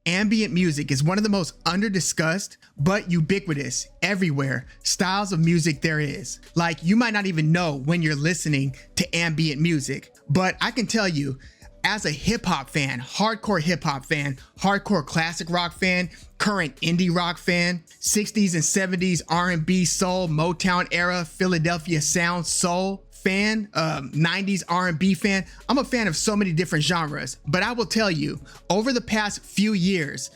Ambient music is one of the most underdiscussed but ubiquitous everywhere styles of music there is. Like, you might not even know when you're listening to ambient music, but I can tell you, as a hip hop fan, hardcore classic rock fan, current indie rock fan, 60s and 70s R&B, soul, Motown era, Philadelphia sound soul fan, 90s R&B fan. I'm a fan of so many different genres, but I will tell you, over the past few years,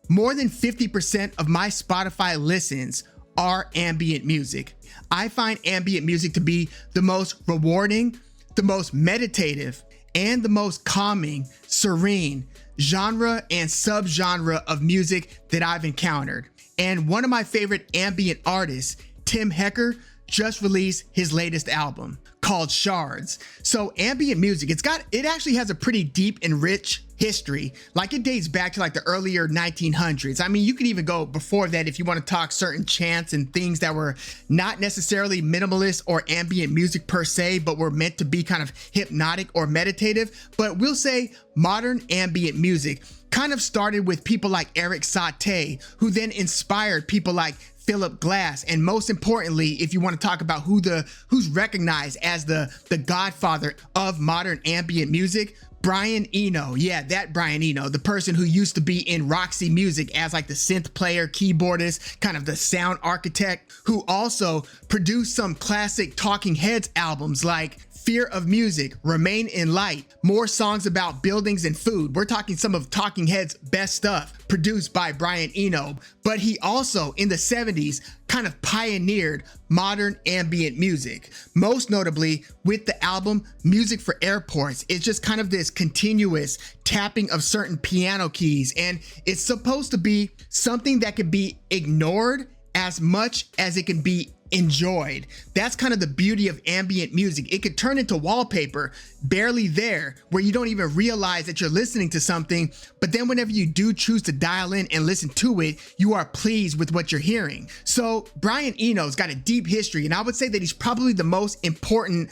more than 50% of my Spotify listens are ambient music. I find ambient music to be the most rewarding, the most meditative, and the most calming, serene genre and subgenre of music that I've encountered. And one of my favorite ambient artists, Tim Hecker, just released his latest album called Shards. So ambient music, it actually has a pretty deep and rich history. Like, it dates back to like the earlier 1900s. I mean, you could even go before that if you want to talk certain chants and things that were not necessarily minimalist or ambient music per se, but were meant to be kind of hypnotic or meditative. But we'll say modern ambient music kind of started with people like Eric Satie, who then inspired people like Philip Glass, and most importantly, if you want to talk about who's recognized as the godfather of modern ambient music, Brian Eno. Yeah, that Brian Eno, the person who used to be in Roxy Music as like the synth player, keyboardist, kind of the sound architect, who also produced some classic Talking Heads albums like Fear of Music, Remain in Light, more songs about buildings and food. We're talking some of Talking Heads' best stuff produced by Brian Eno. But he also, in the 70s, kind of pioneered modern ambient music, most notably with the album Music for Airports. It's just kind of this continuous tapping of certain piano keys, and it's supposed to be something that can be ignored as much as it can be enjoyed. That's kind of the beauty of ambient music. It could turn into wallpaper, barely there, where you don't even realize that you're listening to something, but then whenever you do choose to dial in and listen to it, you are pleased with what you're hearing. So Brian Eno's got a deep history, and I would say that he's probably the most important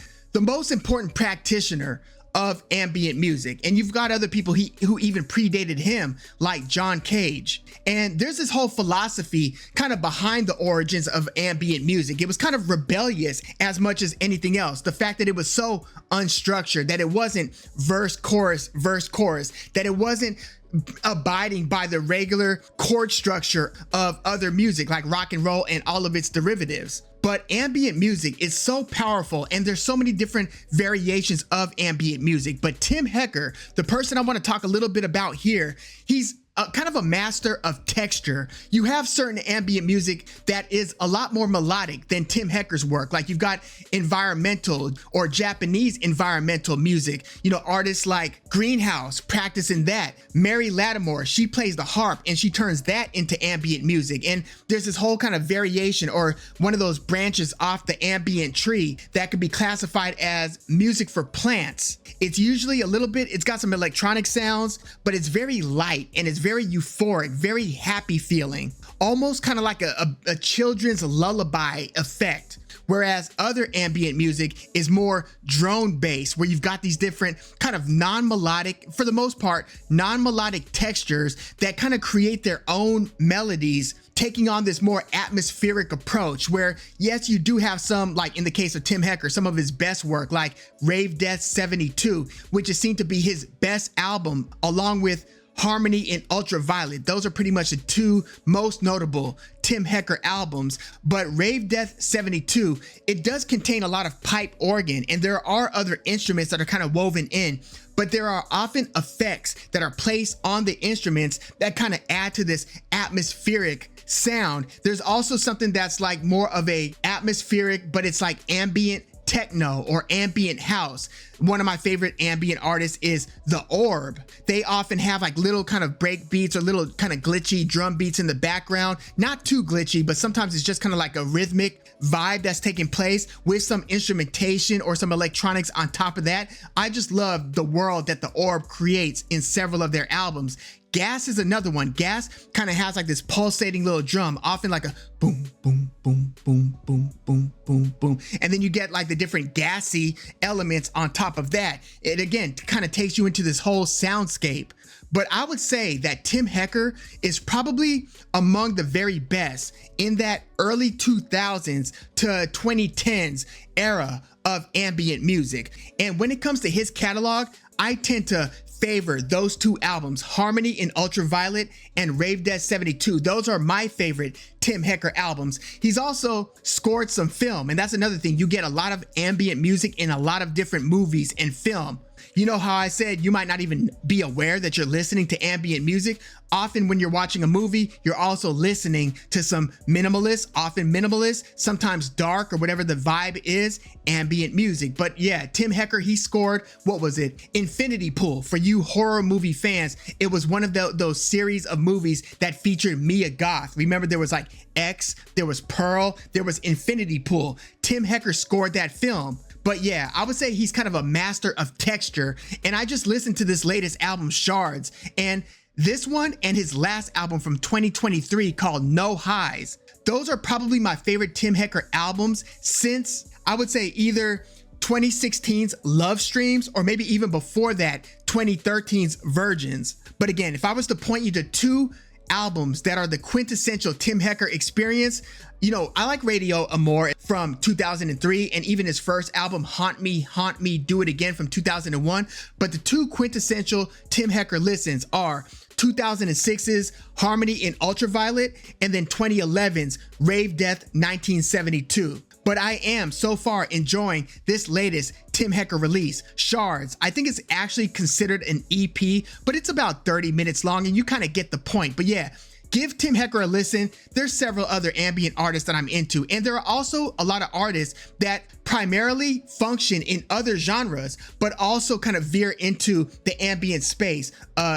practitioner of ambient music. And you've got other people who even predated him, like John Cage. And there's this whole philosophy kind of behind the origins of ambient music. It was kind of rebellious as much as anything else. The fact that it was so unstructured, that it wasn't verse, chorus, that it wasn't abiding by the regular chord structure of other music like rock and roll and all of its derivatives. But ambient music is so powerful, and there's so many different variations of ambient music. But Tim Hecker, the person I want to talk a little bit about here, he's kind of a master of texture. You have certain ambient music that is a lot more melodic than Tim Hecker's work. Like, you've got environmental or Japanese environmental music, you know, artists like Greenhouse practicing that. Mary Lattimore, she plays the harp and she turns that into ambient music. And there's this whole kind of variation, or one of those branches off the ambient tree, that could be classified as music for plants. It's usually it's got some electronic sounds, but it's very light and it's very euphoric, very happy feeling, almost kind of like a children's lullaby effect. Whereas other ambient music is more drone based, where you've got these different kind of non-melodic, for the most part, non-melodic textures that kind of create their own melodies, taking on this more atmospheric approach, where yes, you do have some, like in the case of Tim Hecker, some of his best work like Rave Death 72, which is seen to be his best album, along with Harmony and Ultraviolet. Those are pretty much the two most notable Tim Hecker albums. But Rave Death 72, it does contain a lot of pipe organ, and there are other instruments that are kind of woven in, but there are often effects that are placed on the instruments that kind of add to this atmospheric sound. There's also something that's like more of a atmospheric, but it's like ambient techno or ambient house. One of my favorite ambient artists is The Orb. They often have like little kind of break beats or little kind of glitchy drum beats in the background. Not too glitchy, but sometimes it's just kind of like a rhythmic vibe that's taking place with some instrumentation or some electronics on top of that. I just love the world that The Orb creates in several of their albums. Gas is another one. Gas kind of has like this pulsating little drum, often like a boom, boom, boom, boom, boom, boom, boom, boom. And then you get like the different gassy elements on top of that. It again kind of takes you into this whole soundscape. but I would say that Tim Hecker is probably among the very best in that early 2000s to 2010s era of ambient music. And when it comes to his catalog, I tend to favor those two albums, Harmony in Ultraviolet and Rave Death 72. Those are my favorite Tim Hecker albums. He's also scored some film, and that's another thing. You get a lot of ambient music in a lot of different movies and film. You know how I said you might not even be aware that you're listening to ambient music? Often when you're watching a movie, you're also listening to some often minimalist, sometimes dark or whatever the vibe is, ambient music. But yeah, Tim Hecker, he scored, what was it? Infinity Pool. For you horror movie fans, it was one of those series of movies that featured Mia Goth. Remember, there was like X, there was Pearl, there was Infinity Pool. Tim Hecker scored that film. But yeah, I would say he's kind of a master of texture. And I just listened to this latest album, Shards, and this one and his last album from 2023 called No Highs. Those are probably my favorite Tim Hecker albums since, I would say, either 2016's Love Streams or maybe even before that, 2013's Virgins. But again, if I was to point you to two albums that are the quintessential Tim Hecker experience, you know, I like Radio Amore from 2003 and even his first album, Haunt Me, Do It Again from 2001. But the two quintessential Tim Hecker listens are 2006's Harmony in Ultraviolet and then 2011's Rave Death 1972. But I am so far enjoying this latest Tim Hecker release, Shards. I think it's actually considered an EP, but it's about 30 minutes long and you kind of get the point. But yeah, give Tim Hecker a listen. There's several other ambient artists that I'm into, and there are also a lot of artists that primarily function in other genres, but also kind of veer into the ambient space.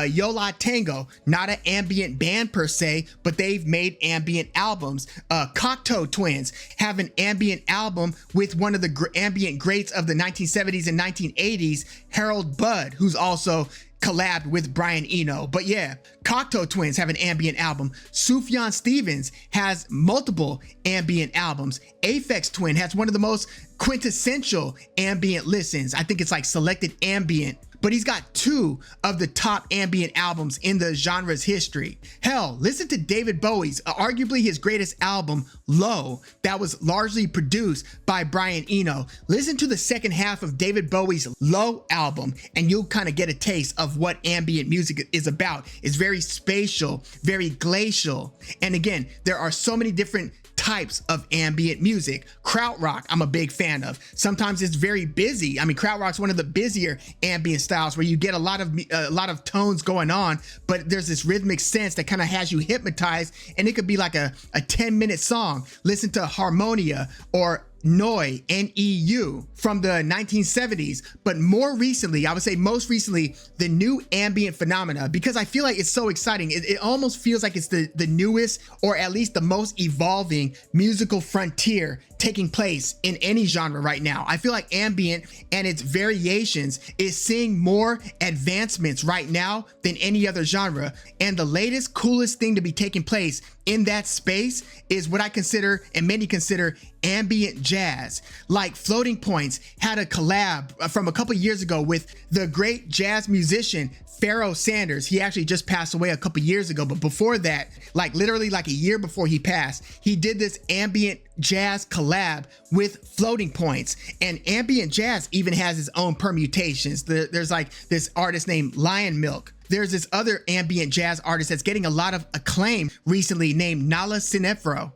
Yo La Tengo, not an ambient band per se, but they've made ambient albums. Cocteau Twins have an ambient album with one of the ambient greats of the 1970s and 1980s, Harold Budd, who's also collabed with Brian Eno. But yeah, Cocteau Twins have an ambient album. Sufjan Stevens has multiple ambient albums. Aphex Twin has one of the most quintessential ambient listens. I think it's like Selected Ambient. But he's got two of the top ambient albums in the genre's history. Hell, listen to David Bowie's, arguably his greatest album, Low, that was largely produced by Brian Eno. Listen to the second half of David Bowie's Low album, and you'll kind of get a taste of what ambient music is about. It's very spatial, very glacial. And again, there are so many different types of ambient music. Krautrock, I'm a big fan of. Sometimes it's very busy. I mean, Krautrock's one of the busier ambient styles where you get a lot of tones going on, but there's this rhythmic sense that kind of has you hypnotized, and it could be like a 10-minute song. Listen to Harmonia or Neu, N-E-U, from the 1970s. But more recently, I would say most recently, the new ambient phenomena, because I feel like it's so exciting. It almost feels like it's the newest, or at least the most evolving musical frontier taking place in any genre right now. I feel like ambient and its variations is seeing more advancements right now than any other genre. And the latest, coolest thing to be taking place in that space is what I consider, and many consider, ambient jazz. Like Floating Points had a collab from a couple years ago with the great jazz musician Pharoah Sanders. He actually just passed away a couple years ago, but before that, like literally like a year before he passed, he did this ambient jazz collab with Floating Points. And ambient jazz even has its own permutations. There's like this artist named Lion Milk. There's this other ambient jazz artist that's getting a lot of acclaim recently named Nala Sinefro.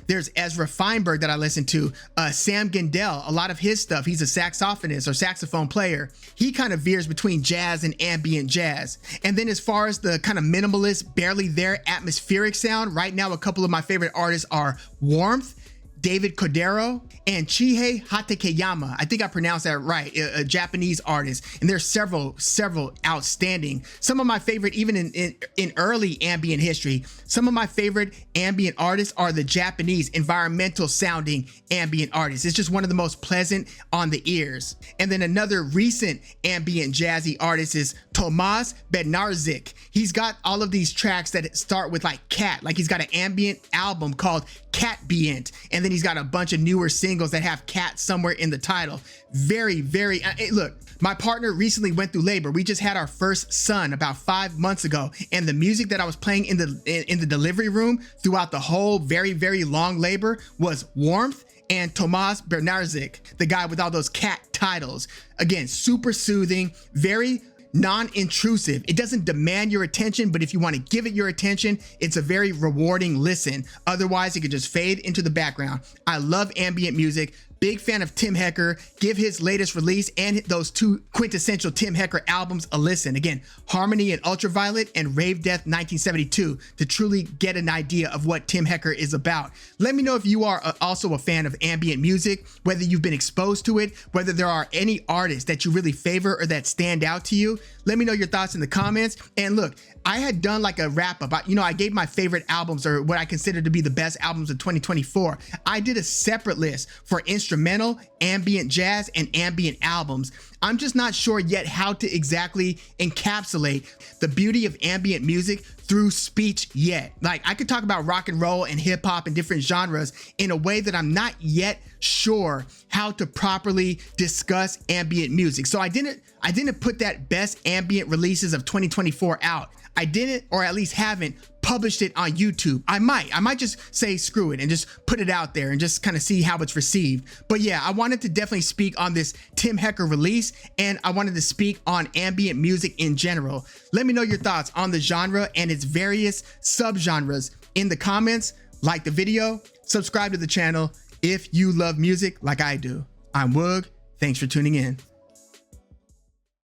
There's Ezra Feinberg that I listen to, Sam Gendel, a lot of his stuff. He's a saxophonist or saxophone player. He kind of veers between jazz and ambient jazz. And then as far as the kind of minimalist, barely there atmospheric sound, right now a couple of my favorite artists are Warmth, David Cordero, and Chihei Hatakeyama. I think I pronounced that right, a Japanese artist. And there's several outstanding. Some of my favorite, even in early ambient history, some of my favorite ambient artists are the Japanese environmental sounding ambient artists. It's just one of the most pleasant on the ears. And then another recent ambient jazzy artist is Tomas Bednarczyk. He's got all of these tracks that start with like cat, like he's got an ambient album called Catbient. And then then he's got a bunch of newer singles that have cat somewhere in the title. Very, very, look, my partner recently went through labor. We just had our first son about 5 months ago, and the music that I was playing in the delivery room throughout the whole very, very long labor was Warmth and Tomas Bernarzik, the guy with all those cat titles. Again, super soothing, very non-intrusive. It doesn't demand your attention, but if you want to give it your attention, it's a very rewarding listen. Otherwise, it could just fade into the background. I love ambient music. Big fan of Tim Hecker. Give his latest release and those 2 quintessential Tim Hecker albums a listen. Again, Harmony and Ultraviolet and Rave Death 1972 to truly get an idea of what Tim Hecker is about. Let me know if you are also a fan of ambient music, whether you've been exposed to it, whether there are any artists that you really favor or that stand out to you. Let me know your thoughts in the comments. And look, I had done like a wrap up. I gave my favorite albums, or what I consider to be the best albums of 2024. I did a separate list for instrumental, ambient jazz, and ambient albums. I'm just not sure yet how to exactly encapsulate the beauty of ambient music through speech yet. Like, I could talk about rock and roll and hip hop and different genres in a way that I'm not yet sure how to properly discuss ambient music. So I didn't put that best ambient releases of 2024 out. I didn't, or at least haven't, published it on YouTube. I might just say screw it and just put it out there and just kind of see how it's received. But yeah, I wanted to definitely speak on this Tim Hecker release, and I wanted to speak on ambient music in general. Let me know your thoughts on the genre and its various subgenres in the comments. Like the video, subscribe to the channel if you love music like I do. I'm Woog. Thanks for tuning in.